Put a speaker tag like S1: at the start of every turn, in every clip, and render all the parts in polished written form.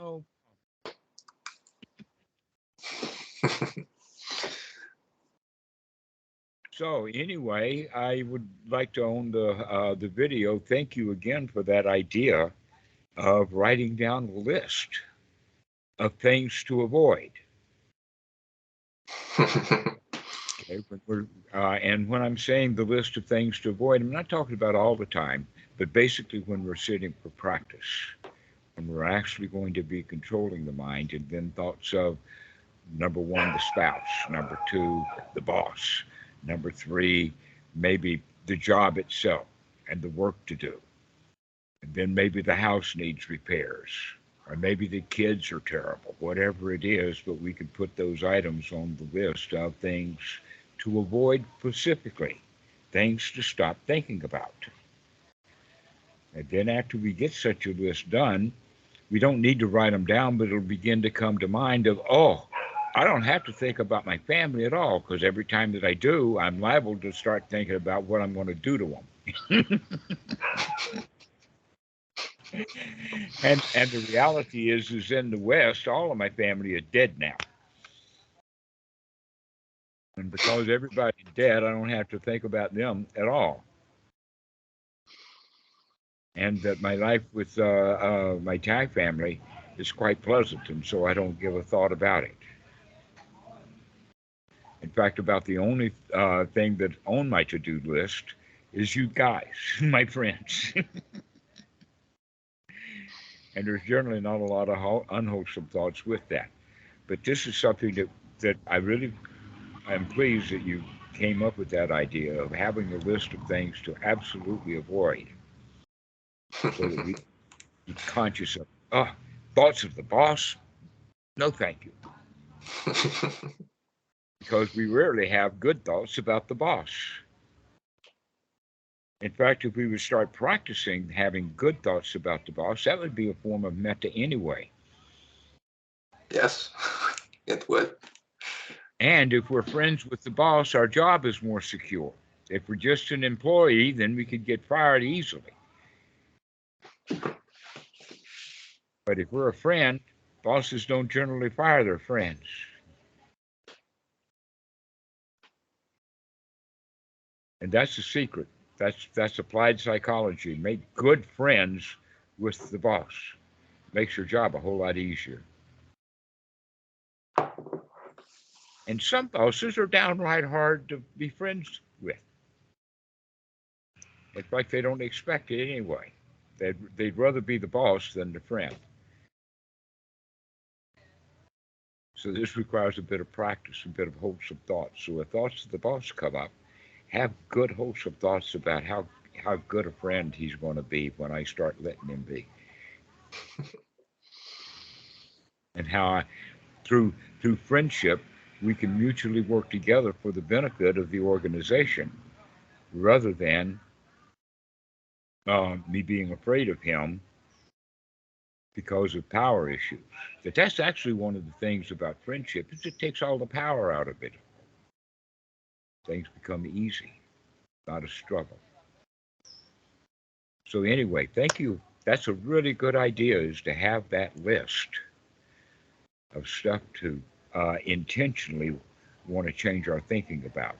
S1: Oh. So anyway, I would like to own the video. Thank you again for that idea of writing down a list of things to avoid. Okay, and when I'm saying the list of things to avoid, I'm not talking about all the time, but basically when we're sitting for practice, when we're actually going to be controlling the mind, and then thoughts of number one, the spouse, number two, the boss, number three, maybe the job itself and the work to do, and then maybe the house needs repairs, or maybe the kids are terrible, whatever it is, but we can put those items on the list of things to avoid specifically, things to stop thinking about. And then after we get such a list done, we don't need to write them down, but it'll begin to come to mind of, oh, I don't have to think about my family at all, because every time that I do, I'm liable to start thinking about what I'm going to do to them. And the reality is in the West, all of my family is dead now. And because everybody's dead, I don't have to think about them at all. And that my life with my Thai family is quite pleasant, and so I don't give a thought about it. In fact, about the only thing that's on my to-do list is you guys, my friends. And there's generally not a lot of unwholesome thoughts with that. But this is something that I really am pleased that you came up with that idea of having a list of things to absolutely avoid, so that we be conscious of, oh, thoughts of the boss? No, thank you. Because we rarely have good thoughts about the boss. In fact, if we would start practicing having good thoughts about the boss, that would be a form of metta anyway.
S2: Yes, it would.
S1: And if we're friends with the boss, our job is more secure. If we're just an employee, then we could get fired easily. But if we're a friend, bosses don't generally fire their friends. And that's the secret. That's applied psychology. Make good friends with the boss. Makes your job a whole lot easier. And some bosses are downright hard to be friends with. It's like they don't expect it anyway. They'd rather be the boss than the friend. So this requires a bit of practice, a bit of wholesome thoughts. So if thoughts of the boss come up, have good wholesome thoughts about how good a friend he's going to be when I start letting him be. And how through friendship, we can mutually work together for the benefit of the organization, rather than me being afraid of him because of power issues. That's actually one of the things about friendship is it takes all the power out of it. Things become easy, not a struggle. So anyway, thank you. That's a really good idea, is to have that list of stuff to intentionally want to change our thinking about.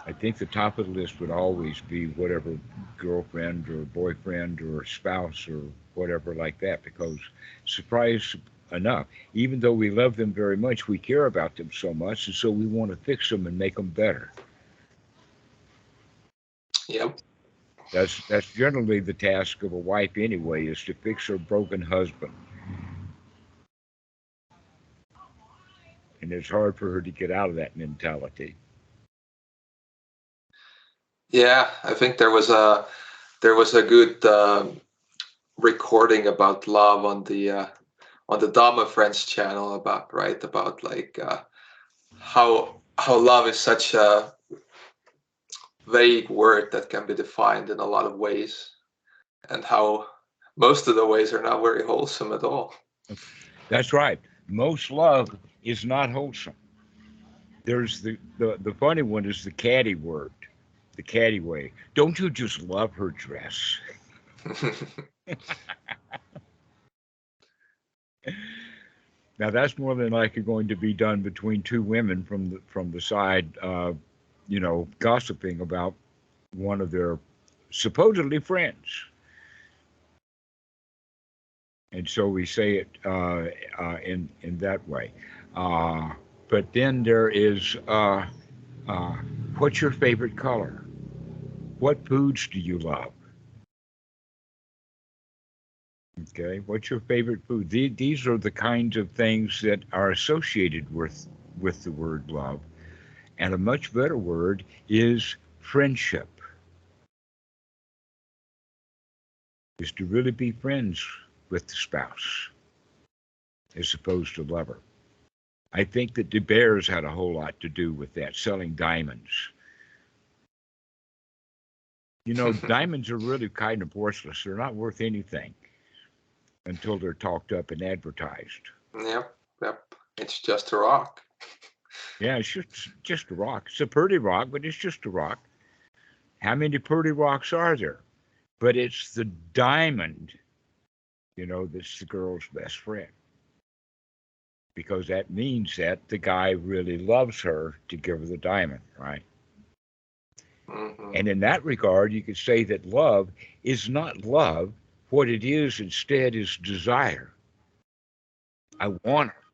S1: I think the top of the list would always be whatever girlfriend or boyfriend or spouse or whatever like that, because surprise enough, even though we love them very much, we care about them so much, and so we want to fix them and make them better.
S2: Yep.
S1: That's generally the task of a wife anyway, is to fix her broken husband. And it's hard for her to get out of that mentality.
S2: Yeah, I think there was a good recording about love on the Dhamma Friends channel, about like how love is such a vague word that can be defined in a lot of ways, and how most of the ways are not very wholesome at all.
S1: That's right. Most love is not wholesome. There's the funny one is the catty word. the catty way. Don't you just love her dress? Now that's more than likely going to be done between two women from the side, gossiping about one of their supposedly friends. And so we say it in that way. But then there is uh, what's your favorite color? What foods do you love? Okay, what's your favorite food? These are the kinds of things that are associated with the word love. And a much better word is friendship. Is to really be friends with the spouse as opposed to lover. I think that De Beers had a whole lot to do with that, selling diamonds. Diamonds are really kind of worthless. They're not worth anything until they're talked up and advertised.
S2: Yep. It's just a rock.
S1: Yeah, it's just a rock. It's a pretty rock, but it's just a rock. How many pretty rocks are there? But it's the diamond, that's the girl's best friend. Because that means that the guy really loves her to give her the diamond, right?
S2: Mm-hmm.
S1: And in that regard, you could say that love is not love. What it is instead is desire. I want her.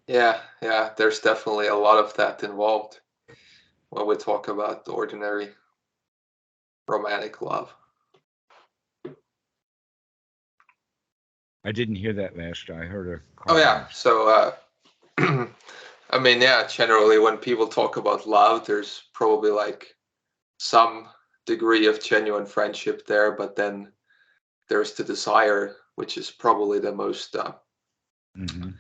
S2: Yeah. There's definitely a lot of that involved when we talk about ordinary romantic love.
S1: I didn't hear that last. I heard a
S2: Oh yeah.
S1: comment.
S2: So I mean, yeah, generally when people talk about love, there's probably like some degree of genuine friendship there, but then there's the desire, which is probably the most
S1: Mm-hmm.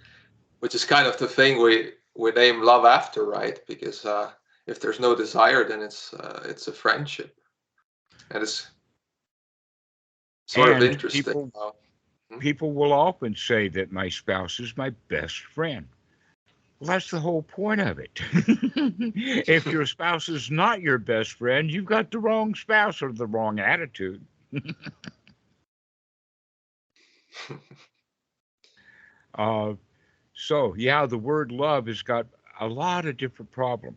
S2: which is kind of the thing we name love after, right? Because if there's no desire, then it's a friendship, and it's sort of
S1: And
S2: interesting.
S1: people will often say that my spouse is my best friend. Well, that's the whole point of it. If your spouse is not your best friend, you've got the wrong spouse or the wrong attitude. So, yeah, the word love has got a lot of different problems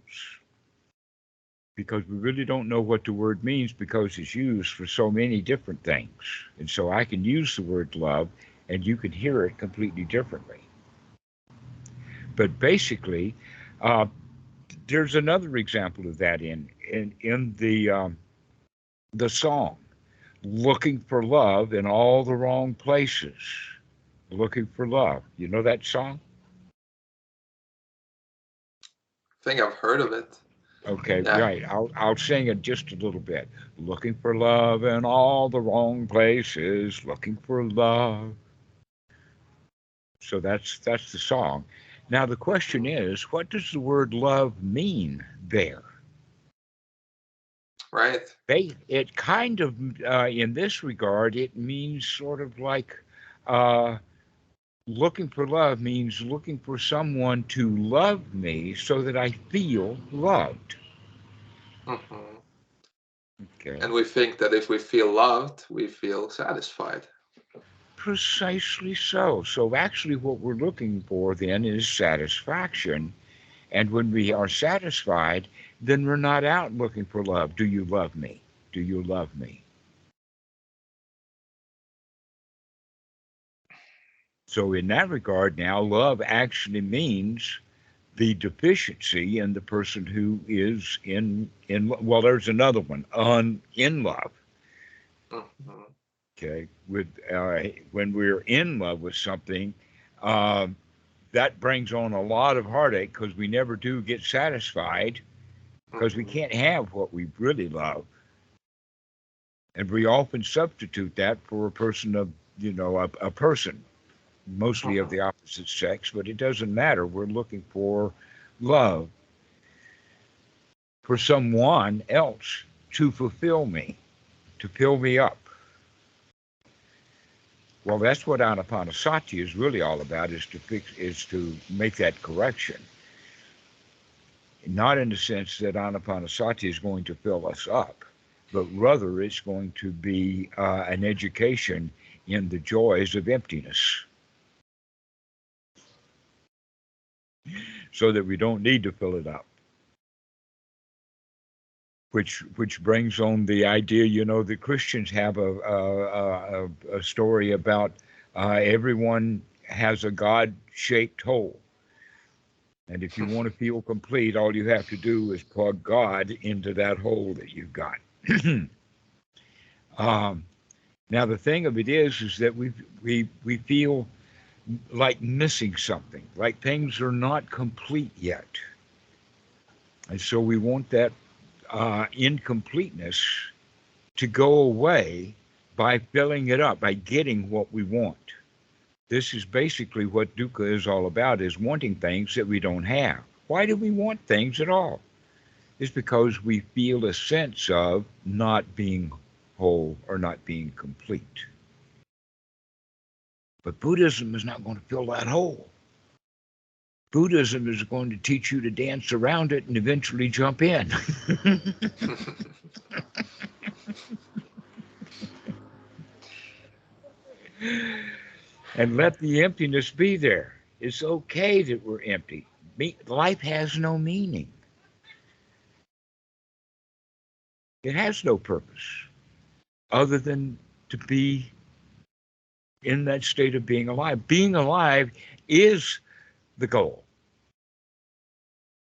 S1: because we really don't know what the word means because it's used for so many different things. And so I can use the word love and you can hear it completely differently. But basically, uh, there's another example of that in the song, "Looking for Love in All the Wrong Places." Looking for love. You know that song?
S2: I think I've heard of it.
S1: Okay,
S2: Yeah.
S1: right. I'll sing it just a little bit. Looking for love in all the wrong places. Looking for love. So that's the song. Now the question is, what does the word love mean there?
S2: Right.
S1: It kind of, in this regard, it means sort of like uh, looking for love means looking for someone to love me so that I feel loved.
S2: Mm-hmm.
S1: Okay.
S2: And we think that if we feel loved, we feel satisfied.
S1: Precisely so. So actually what we're looking for then is satisfaction. And when we are satisfied, then we're not out looking for love. Do you love me? Do you love me? So in that regard now, love actually means the deficiency in the person who is well, there's another one, in love.
S2: Mm-hmm.
S1: Okay. When we're in love with something, uh, that brings on a lot of heartache because we never do get satisfied because we
S2: Mm-hmm.
S1: can't have what we really love. And we often substitute that for a person of, a person, mostly of
S2: Mm-hmm.
S1: the opposite sex, but it doesn't matter. We're looking for love for someone else to fulfill me, to fill me up. Well, that's what Anapanasati is really all about, is to make that correction. not in the sense that anapanasati is going to fill us up, but rather it's going to be an education in the joys of emptiness, so that we don't need to fill it up. Which brings on the idea, that Christians have a story about everyone has a God-shaped hole. And if you want to feel complete, all you have to do is plug God into that hole that you've got. Now, the thing of it is that we feel like missing something, like things are not complete yet. And so we want that incompleteness to go away by filling it up, by getting what we want. This is basically what dukkha is all about, is wanting things that we don't have. Why do we want things at all? It's because we feel a sense of not being whole or not being complete. But Buddhism is not going to fill that hole. Buddhism is going to teach you to dance around it and eventually jump in. And let the emptiness be there. It's okay that we're empty. Life has no meaning. It has no purpose other than to be in that state of being alive. Being alive is the goal.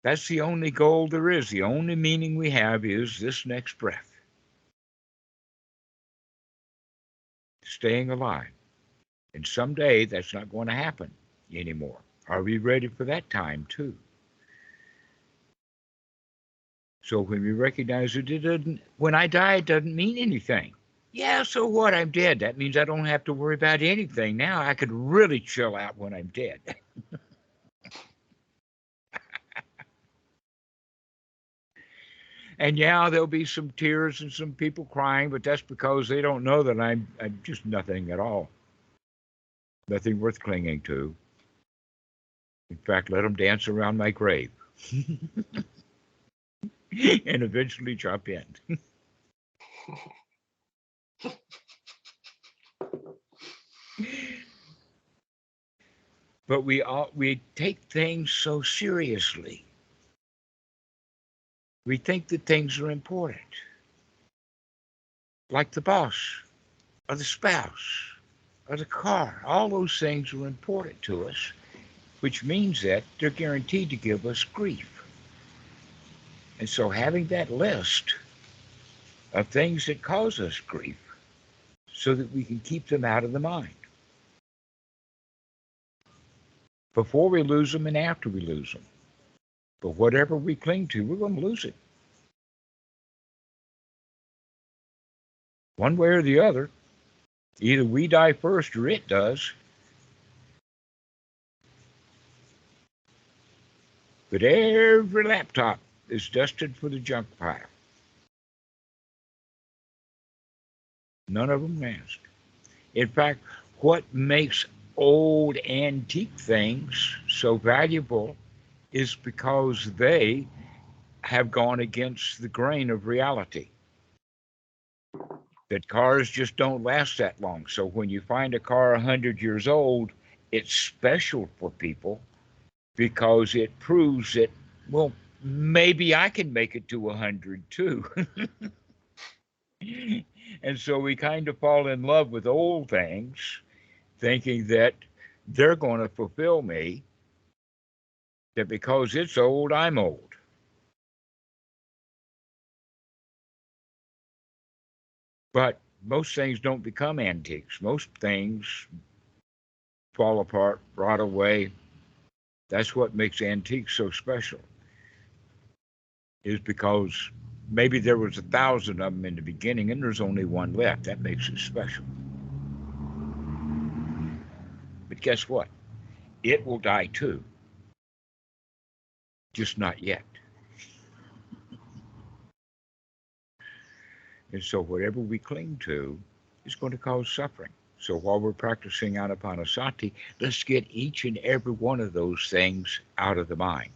S1: That's the only goal there is. The only meaning we have is this next breath. Staying alive. And someday that's not going to happen anymore. Are we ready for that time too? So when we recognize that when I die, it doesn't mean anything. Yeah, so what? I'm dead. That means I don't have to worry about anything now. I could really chill out when I'm dead. And yeah, there'll be some tears and some people crying, but that's because they don't know that I'm just nothing at all. Nothing worth clinging to. In fact, let them dance around my grave. And eventually jump in. But we take things so seriously. We think that things are important, like the boss or the spouse or the car. All those things are important to us, which means that they're guaranteed to give us grief. And so having that list of things that cause us grief so that we can keep them out of the mind before we lose them and after we lose them. But whatever we cling to, we're going to lose it. One way or the other. Either we die first or it does. But every laptop is destined for the junk pile. None of them last. In fact, what makes old antique things so valuable is because they have gone against the grain of reality. That cars just don't last that long. So when you find a car 100 years old, it's special for people because it proves that, well, maybe I can make it to 100 too. And so we kind of fall in love with old things, thinking that they're going to fulfill me, that because it's old, I'm old. But most things don't become antiques. Most things fall apart, rot away. That's what makes antiques so special, is because maybe there was 1,000 of them in the beginning and there's only one left. That makes it special. But guess what? It will die too. Just not yet. And so whatever we cling to is going to cause suffering. So while we're practicing anapanasati, let's get each and every one of those things out of the mind.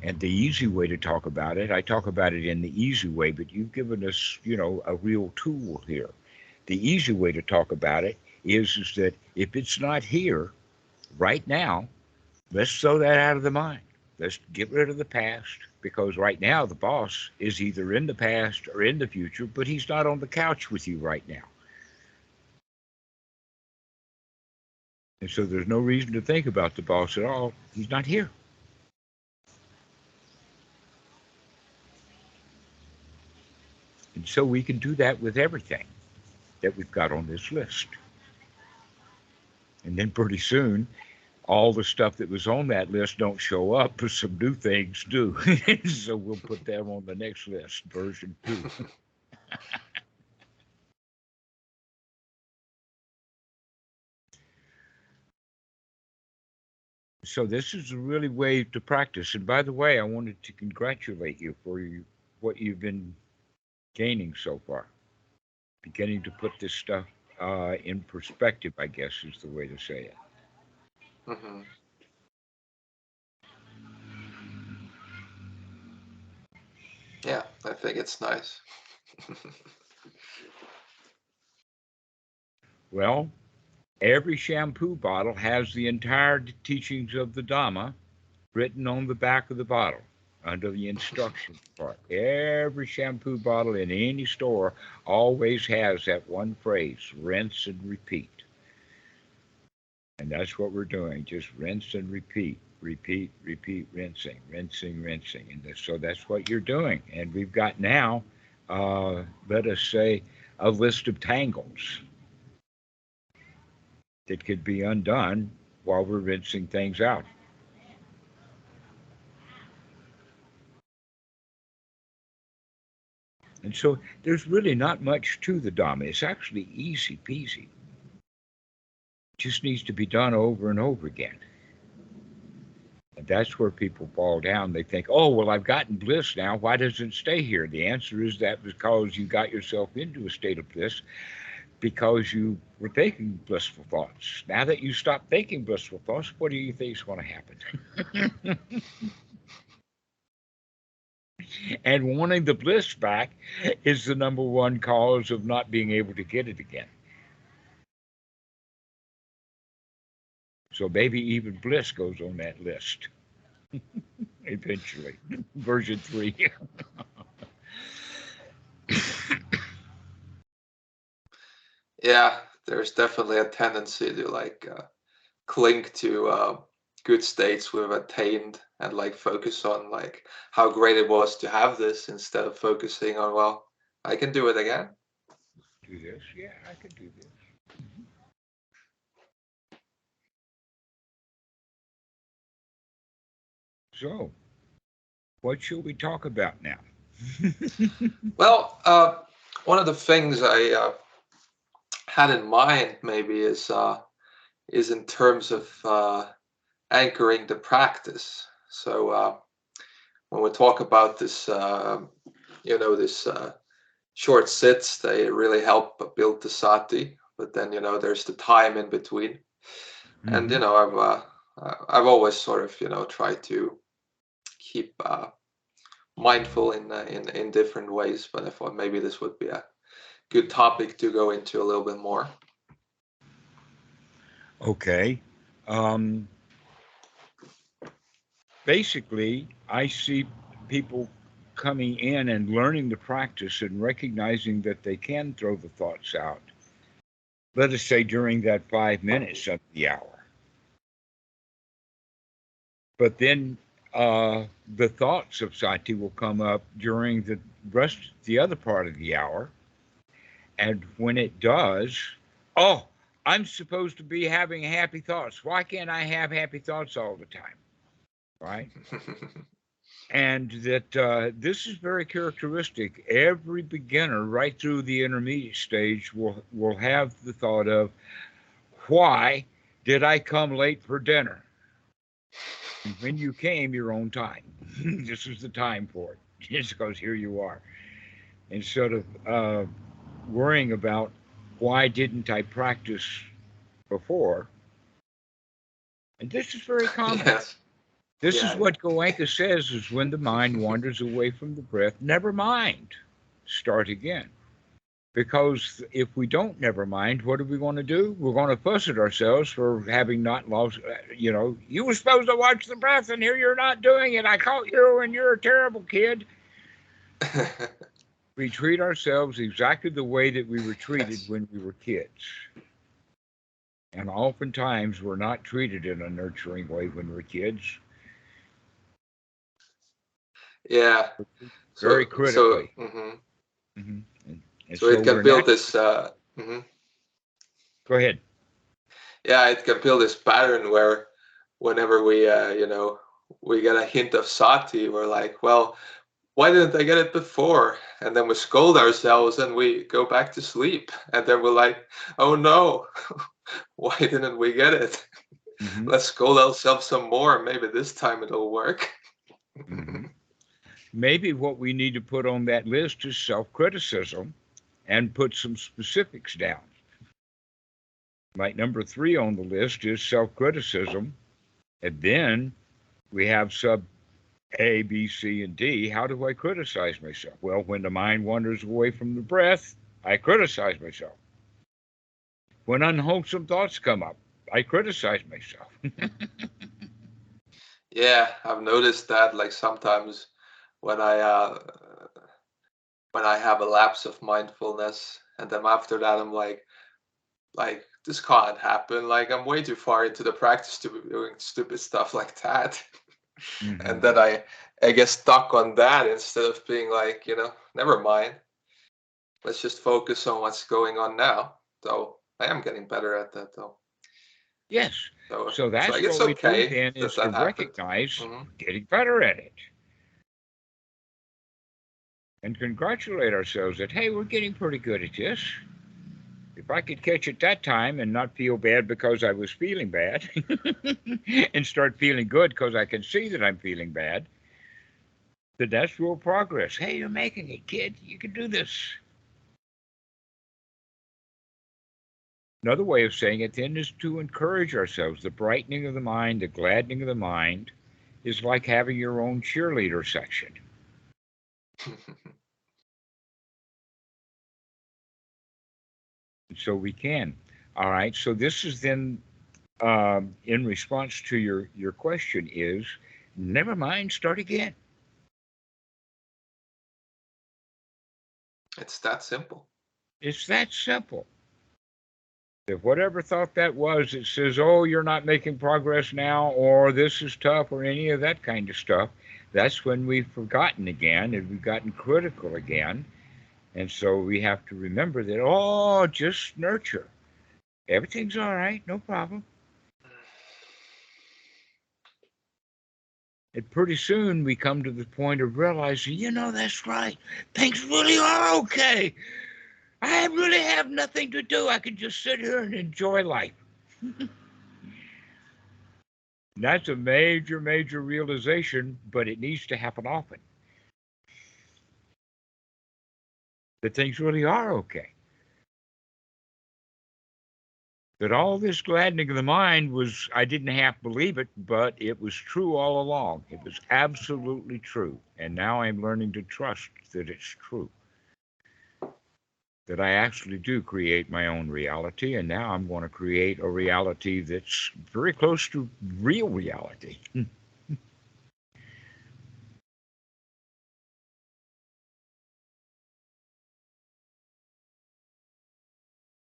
S1: And the easy way to talk about it, I talk about it in the easy way, but you've given us, a real tool here. The easy way to talk about it is that if it's not here right now, let's throw that out of the mind. Let's get rid of the past, because right now the boss is either in the past or in the future, but he's not on the couch with you right now. And so there's no reason to think about the boss at all. He's not here. And so we can do that with everything that we've got on this list. And then pretty soon, all the stuff that was on that list don't show up, but some new things do. So we'll put them on the next list, version 2. So this is a really way to practice. And by the way, I wanted to congratulate you for what you've been gaining so far. Beginning to put this stuff in perspective, I guess is the way to say it.
S2: Mm-hmm. Yeah, I think it's nice.
S1: Well, every shampoo bottle has the entire teachings of the Dhamma written on the back of the bottle under the instructions part. Every shampoo bottle in any store always has that one phrase, rinse and repeat. And that's what we're doing, just rinse and repeat, repeat, repeat, rinsing, rinsing, rinsing. And so that's what you're doing. And we've got now, let us say, a list of tangles that could be undone while we're rinsing things out. And so there's really not much to the Dhamma. It's actually easy peasy. It just needs to be done over and over again. And that's where people fall down. They think, oh, well, I've gotten bliss now. Why doesn't it stay here? The answer is that because you got yourself into a state of bliss because you were thinking blissful thoughts. Now that you stop thinking blissful thoughts, what do you think is going to happen? And wanting the bliss back is the number one cause of not being able to get it again. So maybe even bliss goes on that list eventually. Version 3.
S2: Yeah, there's definitely a tendency to like cling to good states we've attained and like focus on like how great it was to have this instead of focusing on, well, I can do it again.
S1: Do this? Yeah, I could do this. So, what should we talk about now?
S2: Well, one of the things I had in mind maybe is in terms of anchoring the practice. So when we talk about this, this short sits, they really help build the sati. But then there's the time in between, and
S1: Mm-hmm.
S2: I've always sort of tried to keep mindful in different ways. But I thought maybe this would be a good topic to go into a little bit more.
S1: Okay. Um, Basically, I see people coming in and learning the practice and recognizing that they can throw the thoughts out. Let us say during that 5 minutes of the hour. But then the thoughts of sati will come up during the other part of the hour. And when it does, oh, I'm supposed to be having happy thoughts. Why can't I have happy thoughts all the time? Right? And that this is very characteristic. Every beginner, right through the intermediate stage, will have the thought of, "Why did I come late for dinner?" And when you came, your own time. This is the time for it. Just because here you are, instead of worrying about why didn't I practice before. And this is very common.
S2: Yes.
S1: This is
S2: Yeah,
S1: what Goenka says is when the mind wanders away from the breath, never mind, start again. Because if we don't never mind, what are we going to do? We're going to fuss at ourselves for having not lost, you were supposed to watch the breath and here you're not doing it. I caught you and you're a terrible kid. We treat ourselves exactly the way that we were treated
S2: yes.
S1: when we were kids. And oftentimes we're not treated in a nurturing way when we're kids,
S2: Yeah.
S1: very
S2: So
S1: critically.
S2: mhm.
S1: Hmm. And
S2: So
S1: so
S2: it can
S1: we're
S2: build
S1: not.
S2: this. Mhm.
S1: Go ahead.
S2: Yeah, it can build this pattern where whenever we, we get a hint of sati, we're like, well, why didn't I get it before? And then we scold ourselves and we go back to sleep. And then we're like, oh no, why didn't we get it?
S1: Hmm.
S2: Let's scold ourselves some more. Maybe this time it'll work.
S1: Hmm. Maybe what we need to put on that list is self-criticism and put some specifics down. Like number 3 on the list is self-criticism. And then we have sub A, B, C, and D. How do I criticize myself? Well, when the mind wanders away from the breath, I criticize myself. When unwholesome thoughts come up, I criticize myself.
S2: Yeah, I've noticed that like sometimes when I have a lapse of mindfulness and then after that I'm like this can't happen. Like I'm way too far into the practice to be doing stupid stuff like that. And
S1: Hmm.
S2: then I get stuck on that instead of being like, never mind. Let's just focus on what's going on now. So I am getting better at that though.
S1: Yes.
S2: So
S1: So
S2: it's like
S1: that's
S2: it's
S1: what we do
S2: okay
S1: then
S2: that
S1: is to
S2: that happened.
S1: recognize
S2: Hmm.
S1: we're getting better at it and congratulate ourselves that, hey, we're getting pretty good at this. If I could catch it that time and not feel bad because I was feeling bad and start feeling good because I can see that I'm feeling bad, then that's real progress. Hey, you're making it, kid. You can do this. Another way of saying it then is to encourage ourselves. The brightening of the mind, the gladdening of the mind is like having your own cheerleader section. And so we can. All right. So this is then in response to your question is never mind, start again.
S2: It's that simple.
S1: It's that simple. If whatever thought that was, it says, oh, you're not making progress now, or this is tough, or any of that kind of stuff, that's when we've forgotten again and we've gotten critical again. And so we have to remember that, oh, just nurture. Everything's all right, no problem. And pretty soon we come to the point of realizing, that's right. Things really are okay. I really have nothing to do. I can just sit here and enjoy life. That's a major, major realization, but it needs to happen often. That things really are okay. That all this gladdening of the mind was, I didn't half believe it, but it was true all along. It was absolutely true. And now I'm learning to trust that it's true. That I actually do create my own reality. And now I'm going to create a reality that's very close to real reality.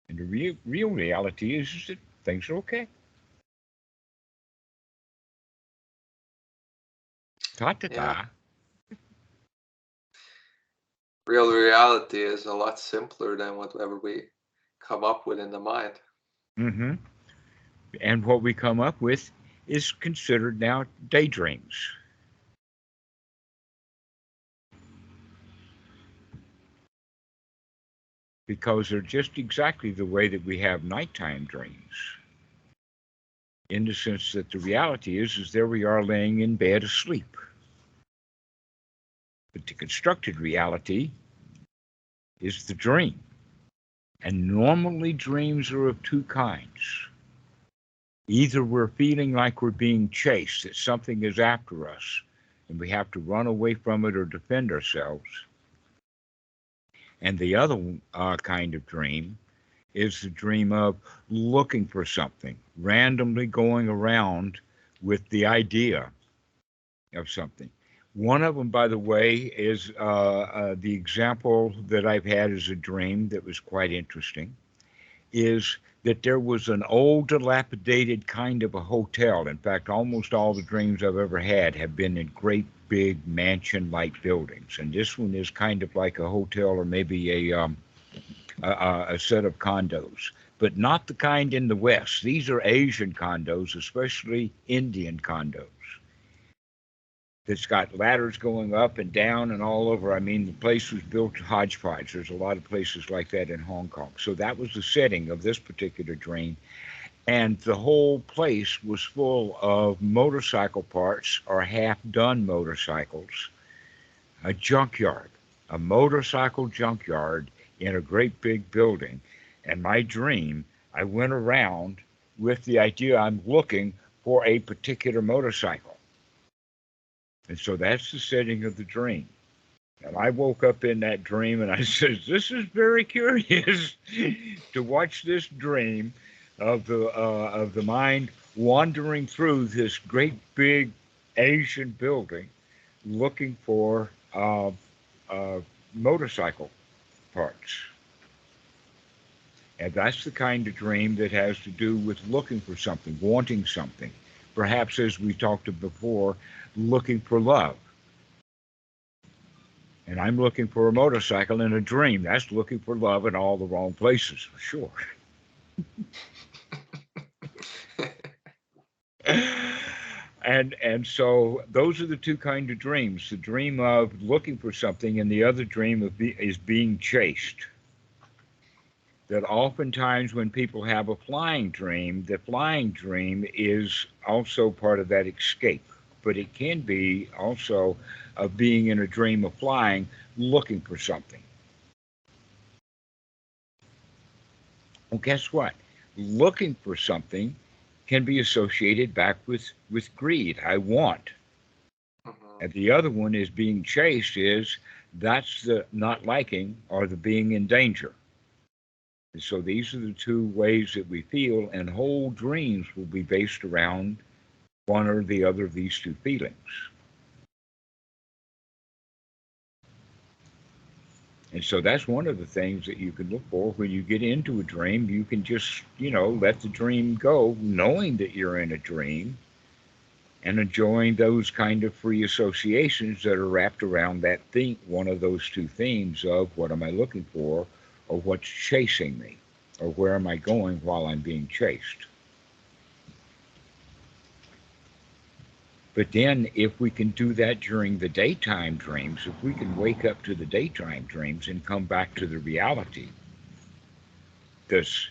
S1: And the real reality is that things are okay. Ta ta
S2: Yeah.
S1: ta.
S2: Real reality is a lot simpler than whatever we come up with in the mind.
S1: Mm-hmm. And what we come up with is considered now daydreams. Because they're just exactly the way that we have nighttime dreams. In the sense that the reality is there we are laying in bed asleep. But the constructed reality is the dream. And normally dreams are of two kinds. Either we're feeling like we're being chased, that something is after us, and we have to run away from it or defend ourselves. And the other kind of dream is the dream of looking for something, randomly going around with the idea of something. One of them, by the way, is the example that I've had as a dream that was quite interesting, is that there was an old, dilapidated kind of a hotel. In fact, almost all the dreams I've ever had have been in great big mansion-like buildings, and this one is kind of like a hotel or maybe a set of condos, but not the kind in the West. These are Asian condos, especially Indian condos. That's got ladders going up and down and all over. I mean, the place was built hodgepodge. There's a lot of places like that in Hong Kong. So that was the setting of this particular dream. And the whole place was full of motorcycle parts or half done motorcycles, a junkyard, a motorcycle junkyard in a great big building. And my dream, I went around with the idea I'm looking for a particular motorcycle. And so that's the setting of the dream. And I woke up in that dream and I said, this is very curious to watch this dream of the mind wandering through this great big Asian building looking for motorcycle parts. And that's the kind of dream that has to do with looking for something, wanting something. Perhaps, as we talked about before, looking for love. And I'm looking for a motorcycle in a dream. That's looking for love in all the wrong places, for sure. And so those are the two kind of dreams: the dream of looking for something, and the other dream is being chased. That oftentimes when people have a flying dream, the flying dream is also part of that escape. But it can be also of being in a dream of flying, looking for something. Well, guess what? Looking for something can be associated back with greed. I want.
S2: Mhm.
S1: And the other one is being chased, is that's the not liking or the being in danger. And so these are the two ways that we feel, and whole dreams will be based around one or the other of these two feelings. And so that's one of the things that you can look for when you get into a dream. You can just, let the dream go, knowing that you're in a dream and enjoying those kind of free associations that are wrapped around that theme, one of those two themes of what am I looking for, or what's chasing me, or where am I going while I'm being chased. But then, if we can do that during the daytime dreams, if we can wake up to the daytime dreams and come back to the reality, this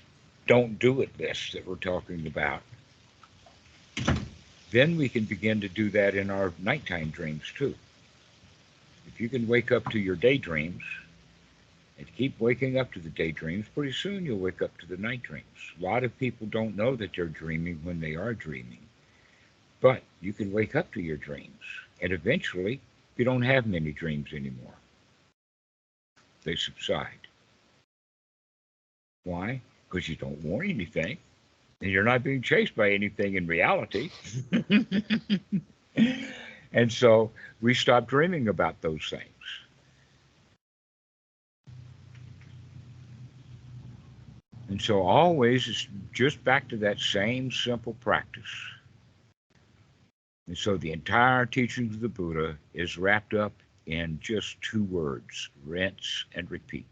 S1: don't do it list that we're talking about, then we can begin to do that in our nighttime dreams too. If you can wake up to your daydreams and keep waking up to the daydreams, pretty soon you'll wake up to the night dreams. A lot of people don't know that they're dreaming when they are dreaming, but you can wake up to your dreams, and eventually you don't have many dreams anymore. They subside. Why? Because you don't want anything, and you're not being chased by anything in reality. And so we stop dreaming about those things. And so always it's just back to that same simple practice. And so the entire teachings of the Buddha is wrapped up in just two words: rinse and repeat.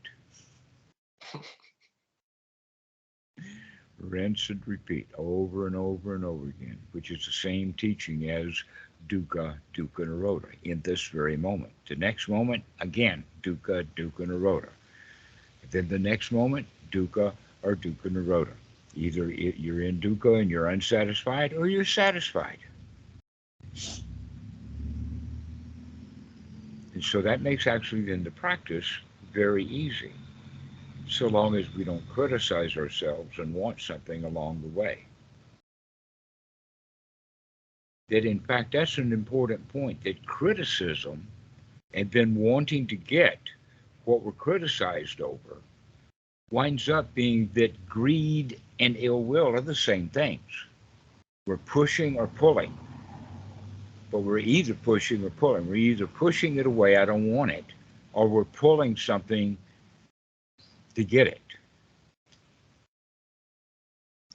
S1: Rinse and repeat over and over and over again, which is the same teaching as dukkha, dukkha, nirodha in this very moment. The next moment, again, dukkha, dukkha, nirodha. Then the next moment, dukkha or dukkha, nirodha. Either you're in dukkha and you're unsatisfied, or you're satisfied. And so that makes actually then the practice very easy, so long as we don't criticize ourselves and want something along the way. that in fact that's an important point, that criticism and then wanting to get what we're criticized over winds up being that greed and ill will are the same things. We're pushing or pulling, but we're either pushing or pulling. We're either pushing it away, I don't want it, or we're pulling something to get it.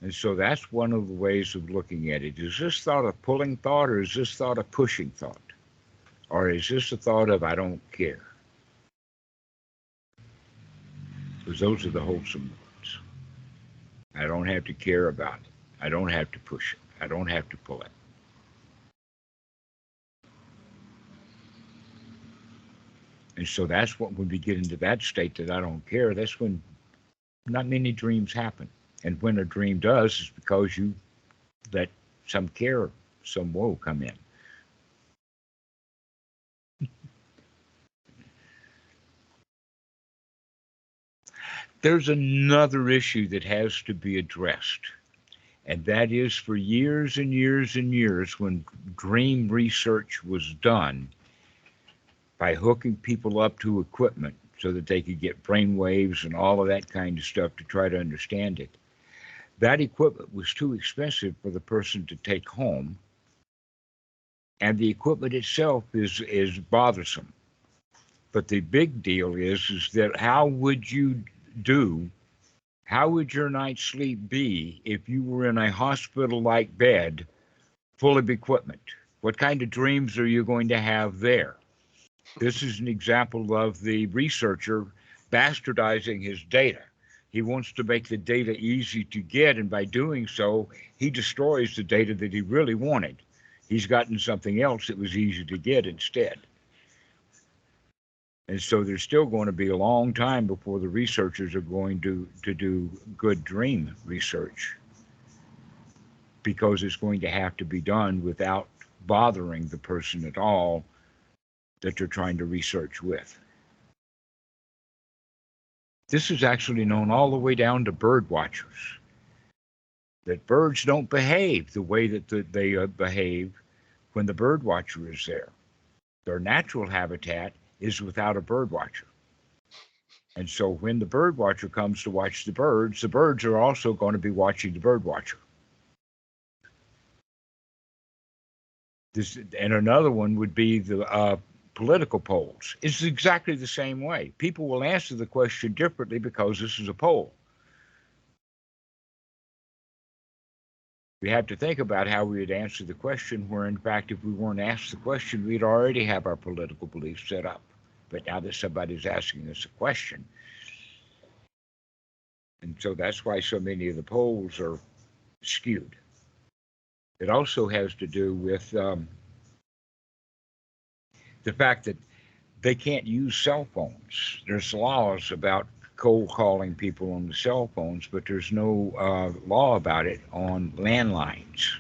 S1: And so that's one of the ways of looking at it. Is this thought a pulling thought, or is this thought a pushing thought? Or is this a thought of I don't care? Because those are the wholesome ones. I don't have to care about it. I don't have to push it. I don't have to pull it. And so that's what, when we get into that state that I don't care, that's when not many dreams happen. And when a dream does, it's because you let some care, some woe come in. There's another issue that has to be addressed. And that is, for years and years and years, when dream research was done by hooking people up to equipment so that they could get brain waves and all of that kind of stuff to try to understand it, that equipment was too expensive for the person to take home, and the equipment itself is bothersome. But the big deal is that how would your night's sleep be if you were in a hospital-like bed full of equipment? What kind of dreams are you going to have there? This is an example of the researcher bastardizing his data. He wants to make the data easy to get, and by doing so, he destroys the data that he really wanted. He's gotten something else that was easy to get instead. And so there's still going to be a long time before the researchers are going to do good dream research, because it's going to have to be done without bothering the person at all that they're trying to research with. This is actually known all the way down to bird watchers, that birds don't behave the way that they behave when the bird watcher is there. Their natural habitat is without a bird watcher. And so when the bird watcher comes to watch the birds are also going to be watching the bird watcher. And another one would be the political polls. It's exactly the same way. People will answer the question differently because this is a poll. We have to think about how we would answer the question, where in fact, if we weren't asked the question, we'd already have our political beliefs set up. But now that somebody's asking us a question. And so that's why so many of the polls are skewed. It also has to do with the fact that they can't use cell phones. There's laws about cold calling people on the cell phones, but there's no law about it on landlines.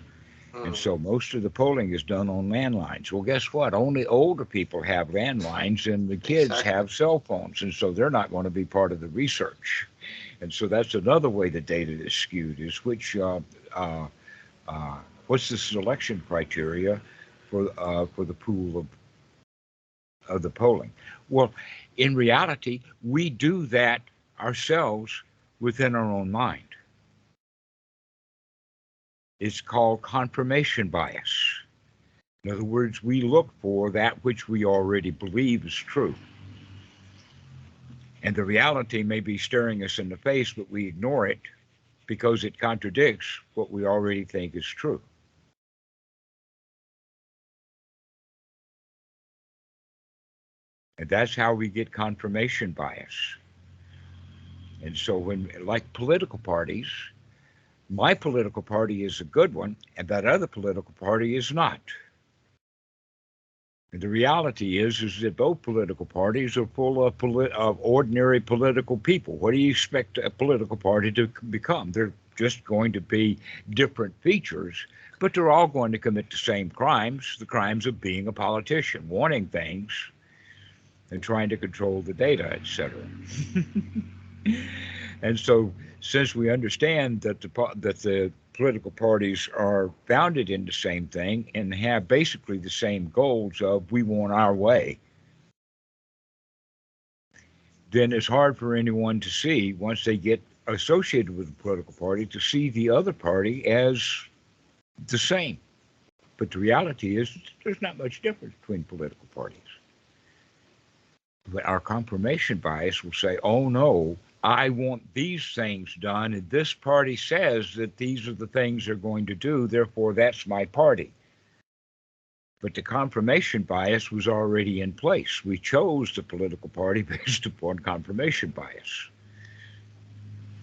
S1: And so most of the polling is done on landlines. Well, guess what? Only older people have landlines, and the kids have cell phones, and so they're not going to be part of the research. And so that's another way the data is skewed, is what's the selection criteria for the pool of the polling? Well, in reality, we do that ourselves within our own mind. It's called confirmation bias. In other words, we look for that which we already believe is true. And the reality may be staring us in the face, but we ignore it because it contradicts what we already think is true. And that's how we get confirmation bias. And so when, like political parties, my political party is a good one, and that other political party is not. And the reality is that both political parties are full of ordinary political people. What do you expect a political party to become? They're just going to be different features, but they're all going to commit the same crimes, the crimes of being a politician, wanting things and trying to control the data, etc. And so, since we understand that the political parties are founded in the same thing and have basically the same goals of we want our way, then it's hard for anyone to see, once they get associated with a political party, to see the other party as the same. But the reality is there's not much difference between political parties. But our confirmation bias will say, oh no, I want these things done, and this party says that these are the things they're going to do, therefore that's my party. But the confirmation bias was already in place. We chose the political party based upon confirmation bias.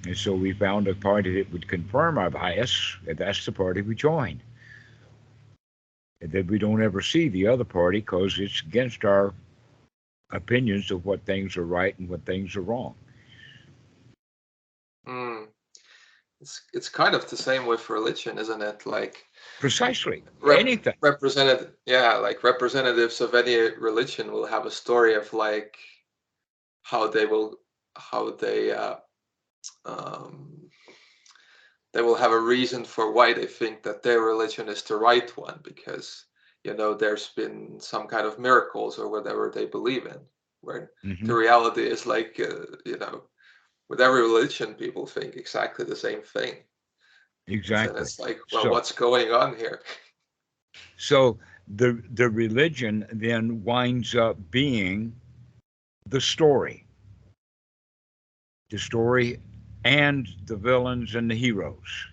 S1: And so we found a party that would confirm our bias, and that's the party we joined. And then we don't ever see the other party because it's against our opinions of what things are right and what things are wrong.
S2: It's kind of the same with religion, isn't it? Like
S1: precisely anything.
S2: Like representatives of any religion will have a story of like how they will have a reason for why they think that their religion is the right one, because there's been some kind of miracles or whatever they believe in, where the reality is like with every religion people think exactly the same thing.
S1: Exactly.
S2: And it's like, well, what's going on here?
S1: So the religion then winds up being the story and the villains and the heroes.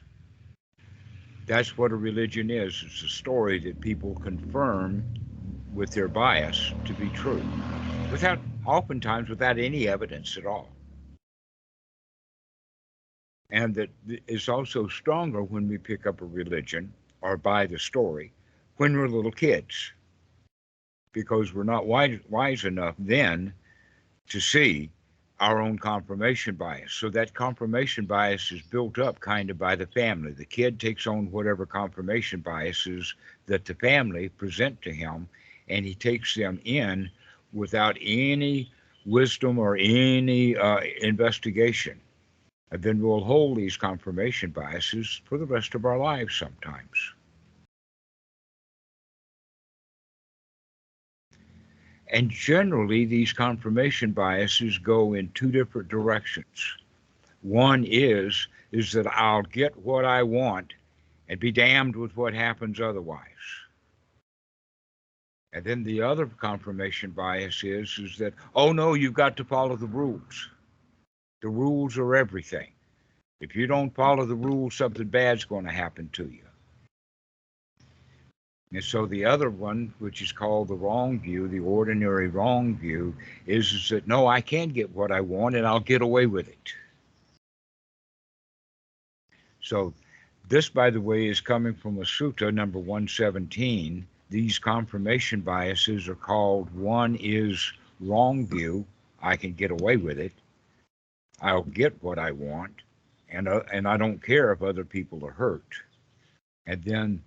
S1: That's what a religion is. It's a story that people confirm with their bias to be true, oftentimes without any evidence at all. And that is also stronger when we pick up a religion or buy the story when we're little kids, because we're not wise enough then to see our own confirmation bias. So that confirmation bias is built up kind of by the family. The kid takes on whatever confirmation biases that the family present to him, and he takes them in without any wisdom or any investigation. And then we'll hold these confirmation biases for the rest of our lives sometimes. And generally, these confirmation biases go in two different directions. One is that I'll get what I want and be damned with what happens otherwise. And then the other confirmation bias is that, oh no, you've got to follow the rules. The rules are everything. If you don't follow the rules, something bad's going to happen to you. And so the other one, which is called the wrong view, the ordinary wrong view, is that no, I can get what I want and I'll get away with it. So this, by the way, is coming from a sutta, number 117. These confirmation biases are called, one is wrong view, I can get away with it. I'll get what I want, and I don't care if other people are hurt. And then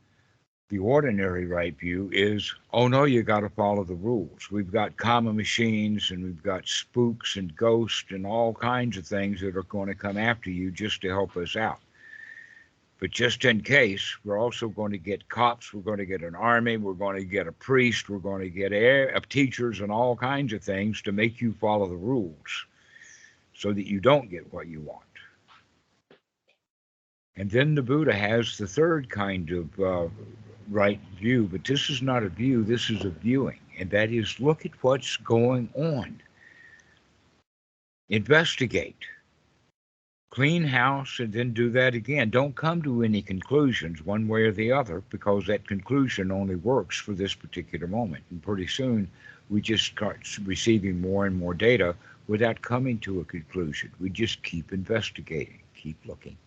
S1: the ordinary right view is, oh no, you got to follow the rules. We've got karma machines, and we've got spooks and ghosts and all kinds of things that are going to come after you just to help us out. But just in case, we're also going to get cops, we're going to get an army, we're going to get a priest, we're going to get teachers and all kinds of things to make you follow the rules so that you don't get what you want. And then the Buddha has the third kind of right view, but this is not a view, this is a viewing, and that is, look at what's going on. Investigate. Clean house and then do that again. Don't come to any conclusions one way or the other, because that conclusion only works for this particular moment. And pretty soon we just start receiving more and more data without coming to a conclusion. We just keep investigating, keep looking,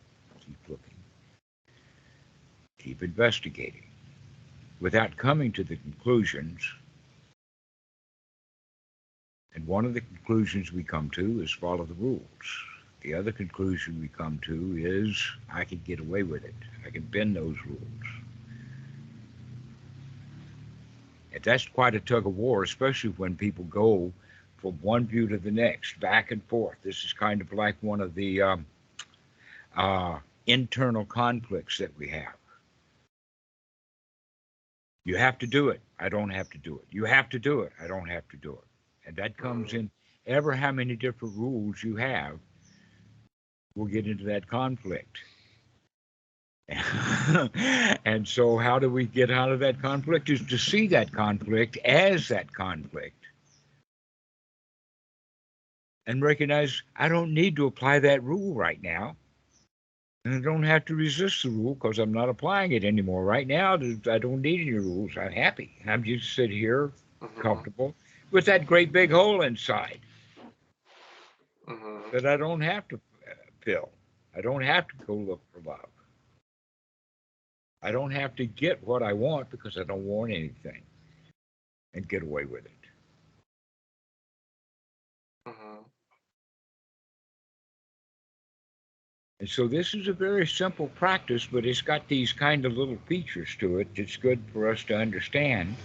S1: keep investigating without coming to the conclusions. And one of the conclusions we come to is follow the rules. The other conclusion we come to is I can get away with it. I can bend those rules. And that's quite a tug of war, especially when people go from one view to the next, back and forth. This is kind of like one of the internal conflicts that we have. You have to do it. I don't have to do it. You have to do it. I don't have to do it. And that comes in ever how many different rules you have, we'll get into that conflict. And so how do we get out of that conflict? Is to see that conflict as that conflict and recognize I don't need to apply that rule right now. And I don't have to resist the rule because I'm not applying it anymore. Right now, I don't need any rules. I'm happy. I'm just sitting here comfortable with that great big hole inside that I don't have to fill. I don't have to go look for love. I don't have to get what I want because I don't want anything and get away with it. And so this is a very simple practice, but it's got these kind of little features to it that's good for us to understand.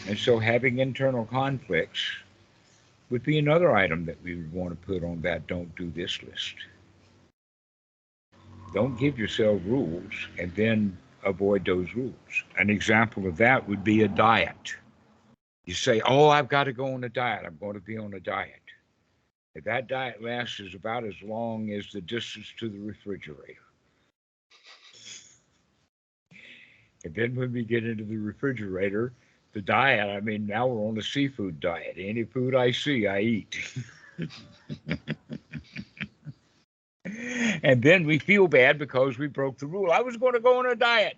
S1: And so having internal conflicts would be another item that we would want to put on that don't do this list. Don't give yourself rules and then avoid those rules. An example of that would be a diet. You say, oh, I've got to go on a diet. I'm going to be on a diet. If that diet lasts is about as long as the distance to the refrigerator. And then when we get into the refrigerator, the diet, I mean, now we're on a seafood diet. Any food I see, I eat. And then we feel bad because we broke the rule. I was going to go on a diet.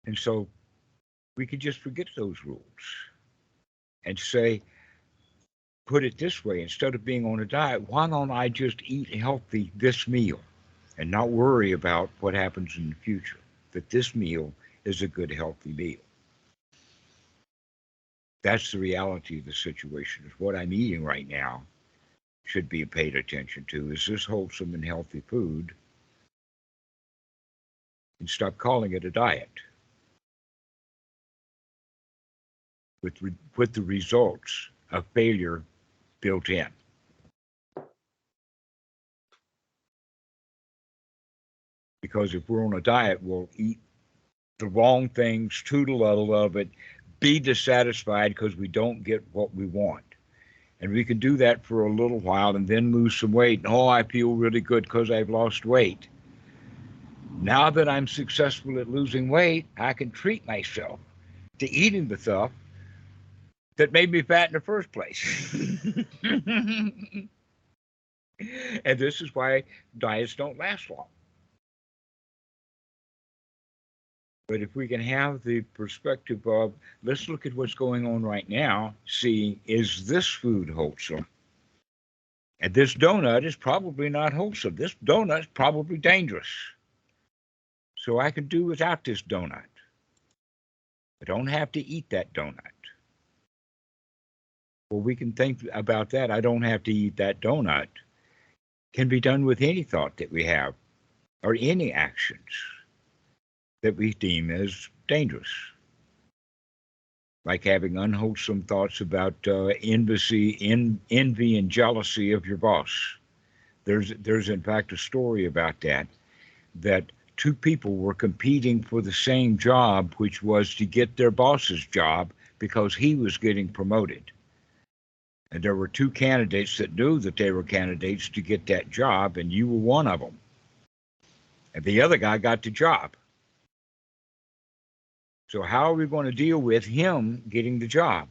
S1: And so we could just forget those rules and say, put it this way, instead of being on a diet, why don't I just eat healthy this meal and not worry about what happens in the future, that this meal is a good, healthy meal. That's the reality of the situation, is what I'm eating right now should be paid attention to. Is this wholesome and healthy food? And stop calling it a diet. With the results of failure built in. Because if we're on a diet, we'll eat the wrong things to the level of it, be dissatisfied because we don't get what we want. And we can do that for a little while and then lose some weight. And, oh, I feel really good because I've lost weight. Now that I'm successful at losing weight, I can treat myself to eating the stuff that made me fat in the first place. And this is why diets don't last long. But if we can have the perspective of, let's look at what's going on right now, see, is this food wholesome? And this donut is probably not wholesome. This donut is probably dangerous. So I can do without this donut. I don't have to eat that donut. Well, we can think about that. I don't have to eat that donut. Can be done with any thought that we have or any actions that we deem as dangerous. Like having unwholesome thoughts about envy and jealousy of your boss. There's in fact a story about that two people were competing for the same job, which was to get their boss's job because he was getting promoted. And there were two candidates that knew that they were candidates to get that job, and you were one of them. And the other guy got the job. So how are we going to deal with him getting the job?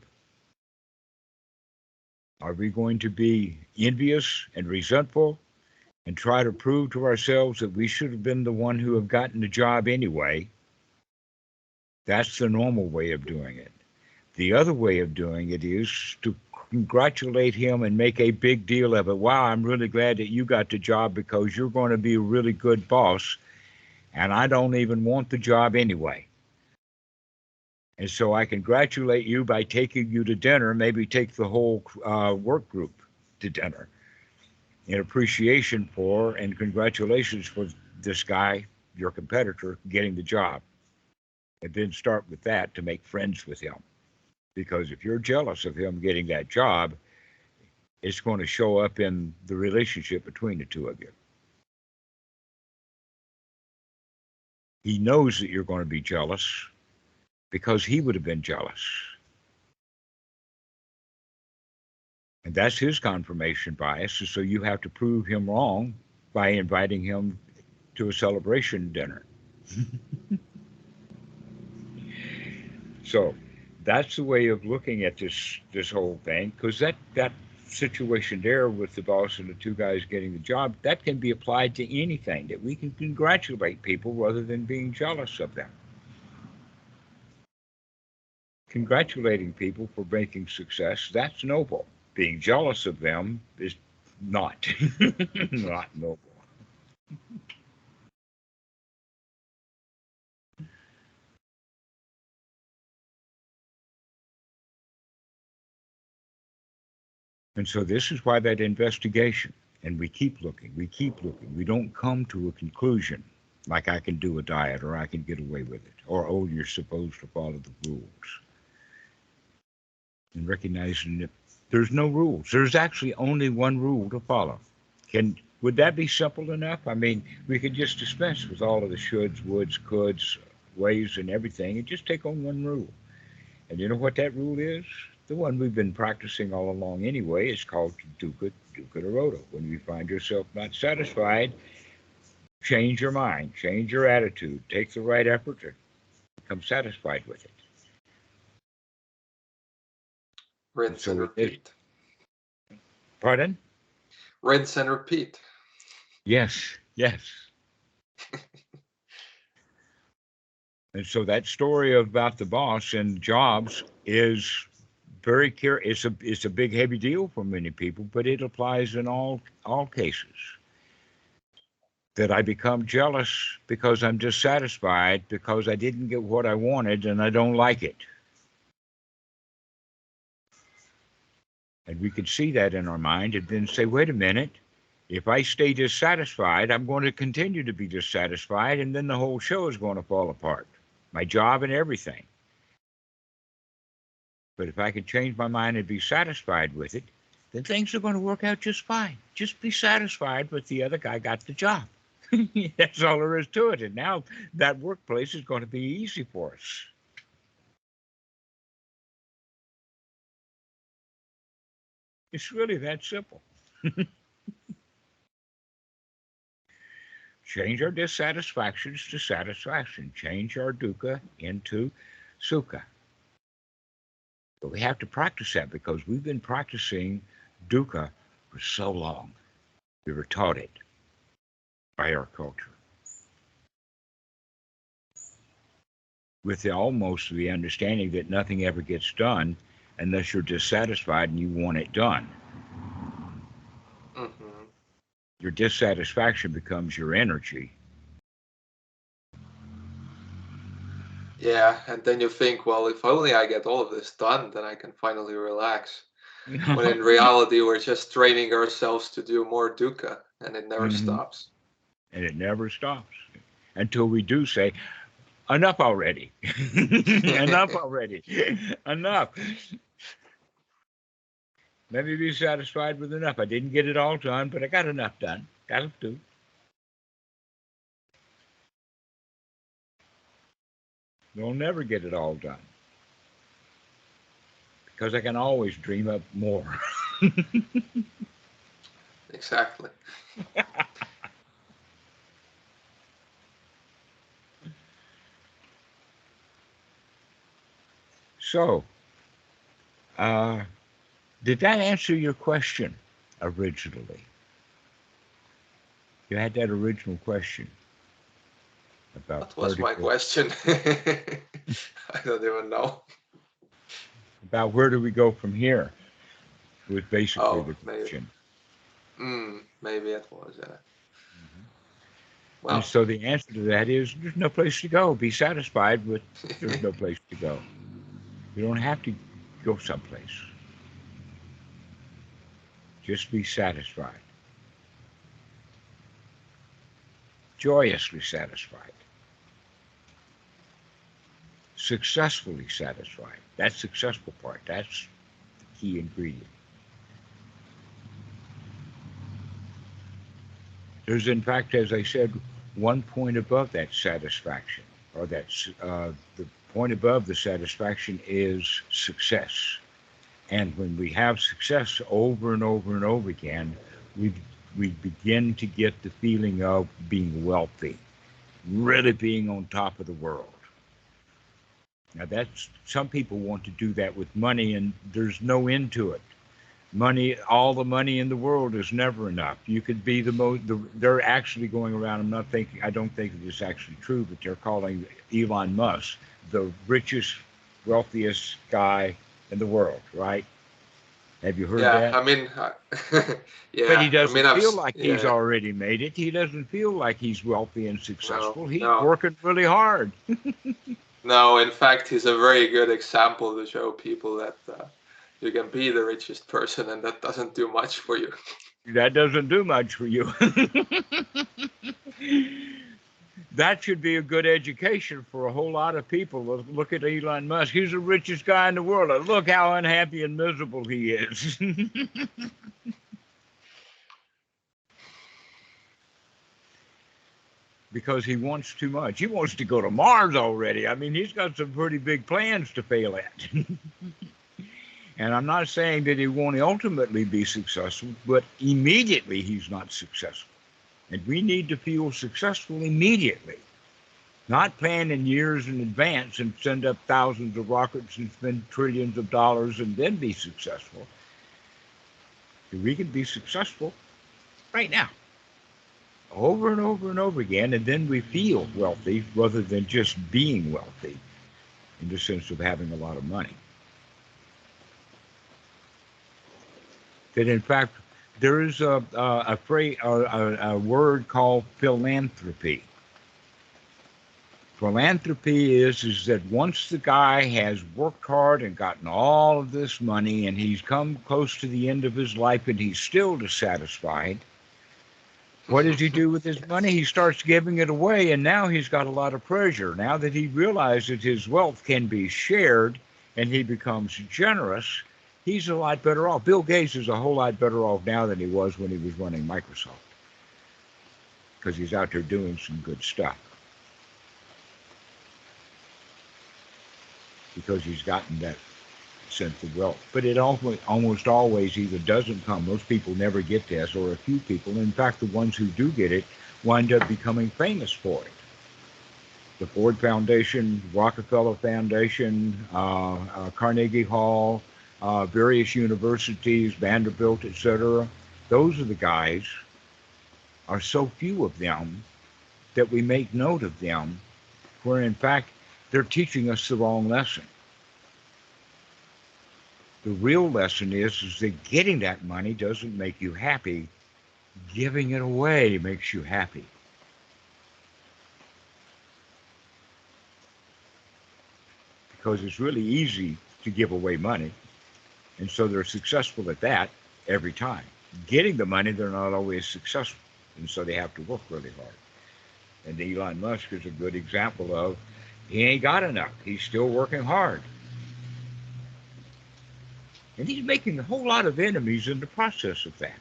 S1: Are we going to be envious and resentful and try to prove to ourselves that we should have been the one who have gotten the job anyway? That's the normal way of doing it. The other way of doing it is to congratulate him and make a big deal of it. Wow, I'm really glad that you got the job because you're going to be a really good boss, and I don't even want the job anyway. And so I congratulate you by taking you to dinner, maybe take the whole work group to dinner in appreciation for and congratulations for this guy, your competitor, getting the job. And then start with that to make friends with him. Because if you're jealous of him getting that job, it's going to show up in the relationship between the two of you. He knows that you're going to be jealous because he would have been jealous. And that's his confirmation bias. So you have to prove him wrong by inviting him to a celebration dinner. So that's the way of looking at this whole thing, because that situation there with the boss and the two guys getting the job, that can be applied to anything, that we can congratulate people rather than being jealous of them. Congratulating people for making success, that's noble. Being jealous of them is not not noble. And so this is why that investigation, and we keep looking, we don't come to a conclusion like I can do a diet or I can get away with it, or oh, you're supposed to follow the rules. And recognizing that there's no rules. There's actually only one rule to follow. Would that be simple enough? I mean, we could just dispense with all of the shoulds, woulds, coulds, ways, and everything, and just take on one rule. And you know what that rule is? The one we've been practicing all along anyway. It's called dukkha nirodha. When you find yourself not satisfied, change your mind, change your attitude, take the right effort to become satisfied with it.
S2: Rinse and repeat.
S1: Pardon?
S2: Rinse and repeat.
S1: Yes, yes. And so that story about the boss and jobs is very curious. It's a big heavy deal for many people, but it applies in all cases. That I become jealous because I'm dissatisfied because I didn't get what I wanted and I don't like it. And we can see that in our mind and then say, wait a minute, if I stay dissatisfied, I'm going to continue to be dissatisfied, and then the whole show is going to fall apart. My job and everything. But if I can change my mind and be satisfied with it, then things are going to work out just fine. Just be satisfied with the other guy got the job. That's all there is to it. And now that workplace is going to be easy for us. It's really that simple. Change our dissatisfactions to satisfaction. Change our dukkha into sukha. But we have to practice that because we've been practicing dukkha for so long. We were taught it by our culture. With almost the understanding that nothing ever gets done unless you're dissatisfied and you want it done.
S2: Mm-hmm.
S1: Your dissatisfaction becomes your energy.
S2: Yeah, and then you think, well, if only I get all of this done, then I can finally relax. When in reality, we're just training ourselves to do more dukkha, and it never stops.
S1: And it never stops until we do say, enough already. Enough already. Enough. Let me be satisfied with enough. I didn't get it all done, but I got enough done. That'll do. You'll never get it all done. Because I can always dream up more.
S2: Exactly.
S1: So, did that answer your question originally? You had that original question about
S2: What was my question? I don't even know.
S1: About where do we go from here? Was basically the question.
S2: Maybe it was.
S1: Mm-hmm.
S2: Well,
S1: and so the answer to that is there's no place to go. Be satisfied with there's no place to go. You don't have to go someplace. Just be satisfied. Joyously satisfied. Successfully satisfied. That's the successful part. That's the key ingredient. There's, in fact, as I said, one point above that satisfaction, or that's the point above the satisfaction is success. And when we have success over and over and over again, we we begin to get the feeling of being wealthy, really being on top of the world. Now, that's some people want to do that with money, and there's no end to it. Money, all the money in the world is never enough. You could be the most. They're actually going around. I'm not thinking. I don't think it is actually true, but they're calling Elon Musk the richest, wealthiest guy in the world. Right? Have you heard
S2: Yeah,
S1: that?
S2: I mean,
S1: But he
S2: yeah, I mean,
S1: doesn't feel like he's
S2: yeah,
S1: already made it. He doesn't feel like he's wealthy and
S2: no,
S1: successful. He's
S2: no,
S1: working really hard.
S2: no. In fact, he's a very good example to show people that you can be the richest person, and that doesn't do much for you.
S1: That doesn't do much for you. That should be a good education for a whole lot of people. Look at Elon Musk. He's the richest guy in the world. Look how unhappy and miserable he is. Because he wants too much. He wants to go to Mars already. I mean, he's got some pretty big plans to fail at. And I'm not saying that he won't ultimately be successful, but immediately he's not successful. And we need to feel successful immediately, not plan in years in advance and send up thousands of rockets and spend trillions of dollars and then be successful. We can be successful right now, over and over and over again, and then we feel wealthy rather than just being wealthy in the sense of having a lot of money. That in fact, there is a phrase, a word called philanthropy. Philanthropy is that once the guy has worked hard and gotten all of this money and he's come close to the end of his life and he's still dissatisfied, what does he do with his money? He starts giving it away, and now he's got a lot of pleasure. Now that he realizes his wealth can be shared and he becomes generous, he's a lot better off. Bill Gates is a whole lot better off now than he was when he was running Microsoft, because he's out there doing some good stuff, because he's gotten that sense of wealth. But it almost always either doesn't come. Most people never get this, or a few people. In fact, the ones who do get it wind up becoming famous for it. The Ford Foundation, Rockefeller Foundation, Carnegie Hall, various universities, Vanderbilt, etc. Those are the guys. Are so few of them that we make note of them, where in fact they're teaching us the wrong lesson. The real lesson is that getting that money doesn't make you happy. Giving it away makes you happy. Because it's really easy to give away money. And so they're successful at that every time. Getting the money, they're not always successful. And so they have to work really hard. And Elon Musk is a good example of he ain't got enough. He's still working hard. And he's making a whole lot of enemies in the process of that.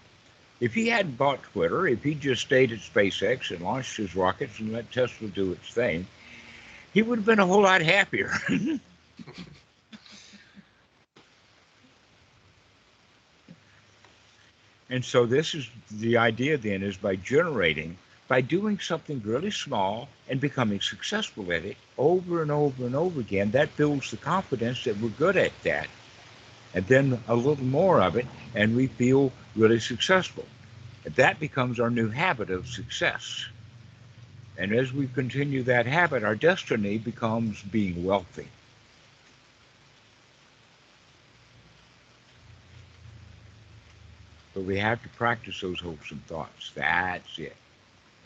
S1: If he hadn't bought Twitter, if he just stayed at SpaceX and launched his rockets and let Tesla do its thing, he would have been a whole lot happier. And so this is the idea then, is by doing something really small and becoming successful at it over and over and over again, that builds the confidence that we're good at that. And then a little more of it, and we feel really successful. And that becomes our new habit of success. And as we continue that habit, our destiny becomes being wealthy. But we have to practice those hopes and thoughts. That's it.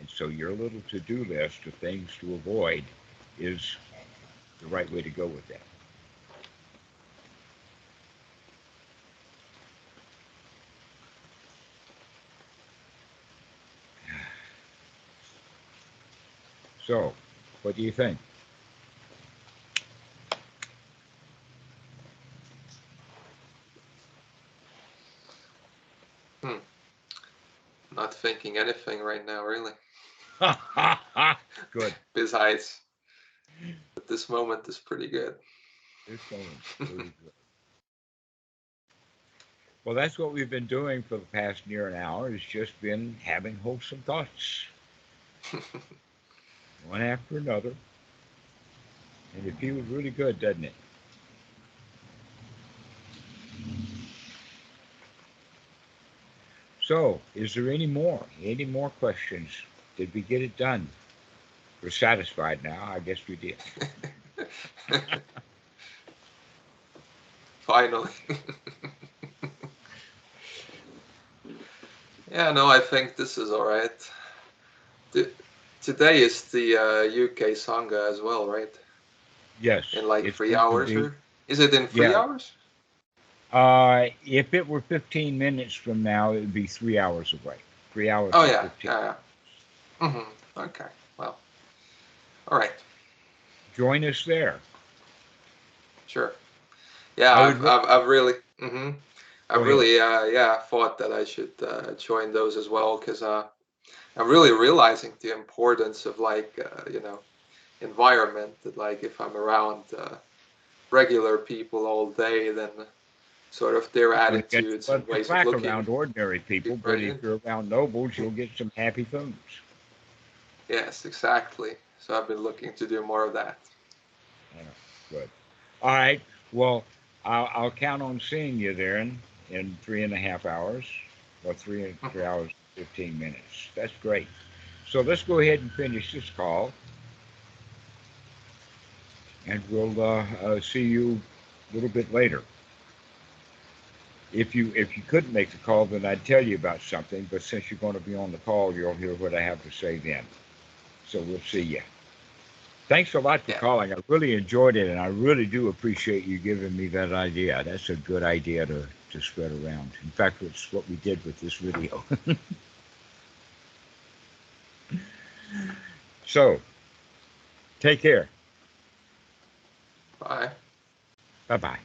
S1: And so your little to-do list of things to avoid is the right way to go with that. So, what do you think?
S2: Hmm. Not thinking anything right now, really.
S1: Good.
S2: Besides, but this moment is pretty good.
S1: This moment's really good. Well, that's what we've been doing for the past near an hour, is just been having wholesome thoughts, one after another. And it feels really good, doesn't it? So, is there any more? Any more questions? Did we get it done? We're satisfied now. I guess we did.
S2: Finally. Yeah, no, I think this is all right. Today is the UK Sangha as well, right?
S1: Yes,
S2: In like
S1: it's
S2: 3 hours,
S1: going to be.
S2: or is it in three
S1: Yeah.
S2: hours?
S1: If it were 15 minutes from now, it would be 3 hours away. 3 hours
S2: Oh
S1: and
S2: yeah,
S1: 15.
S2: yeah, yeah. Okay, well, all right,
S1: Join us there.
S2: sure. Yeah,
S1: I would.
S2: I've really,
S1: Go
S2: I've
S1: ahead.
S2: really, yeah, thought that I should join those as well, because I'm really realizing the importance of like, environment. That like if I'm around regular people all day, then sort of their
S1: You'll get
S2: attitudes and
S1: some
S2: ways of
S1: flack
S2: looking
S1: around ordinary people,
S2: fit
S1: but
S2: right
S1: if
S2: in.
S1: you're around nobles, you'll get some happy things.
S2: Yes, exactly. So I've been looking to do more of that.
S1: Yeah, good. All right. Well, I'll count on seeing you there in 3.5 hours, or three
S2: Mhm.
S1: 3 hours 15 minutes. That's great. So let's go ahead and finish this call, and we'll see you a little bit later. If you couldn't make the call, then I'd tell you about something. But since you're going to be on the call, you'll hear what I have to say then. So we'll see you. Thanks a lot for
S2: Yeah.
S1: calling. I really enjoyed it, and I really do appreciate you giving me that idea. That's a good idea to spread around. In fact, it's what we did with this video. So, take care.
S2: Bye.
S1: Bye bye.